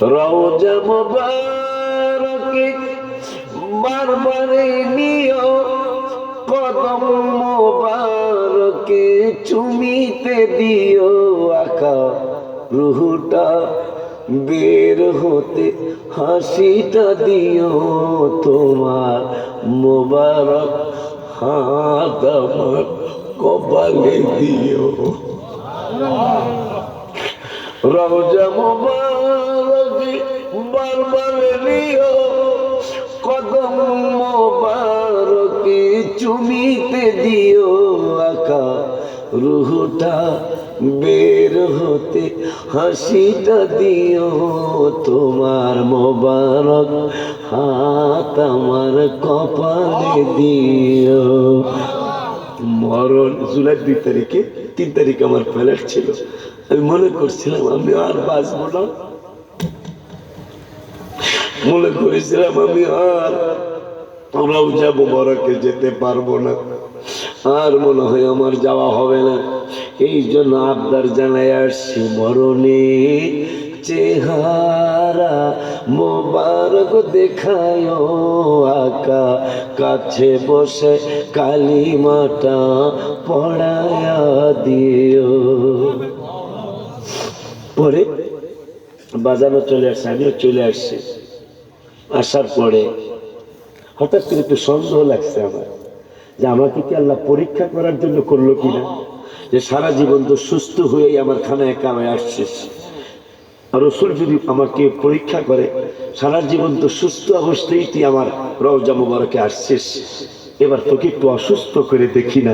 রওজা মুবারকে বারবারে নিও, কদম মুবারকে চুমিতে দিও, আকা রুহটা বের হতে হাসিটা দিও, তোমার মুবারক হাত আমার কপালে দিও। রওজা মুবারকে বারবারে নিও, কদম মুবারকে চুমিতে দিও, আকা রুহটা বের হতে হাসিটা দিও, তোমার মোবারক হাত আমার কপালে দিও। মরণ জুলাই 2 তারিখে, 3 তারিখ আমার ফ্লাইট ছিল। আমি মনে করছিলাম আমি আর বাঁচবো না, মনে করেছিলাম আমি আর রওজা মুবারকে যেতে পারবো না, আর মনে হয় আমার যাওয়া হবে না। এই জন্য আবদার জানাই আসছি, মরণে চেহারা মোবারক দেখায়, আকা কাছে বসে কালিমাটা পড়ায়া দিও। পরে বাজানো চলে আসছে, আমিও চলে আসছি। আসার পরে হঠাৎ করে একটু সন্দেহ লাগছে আমার, যে আমাকে কি আল্লাহ পরীক্ষা করার জন্য করলো কিনা, যে সারা জীবন তো সুস্থ হয়েই আমার খানায় কামায় আসছিস, আর রসুল যদি আমাকে পরীক্ষা করে, সারা জীবন তো সুস্থ অবস্থায় তুই আমার রওজা মুবারকে আসছিস, এবার তোকে একটু অসুস্থ করে দেখি না।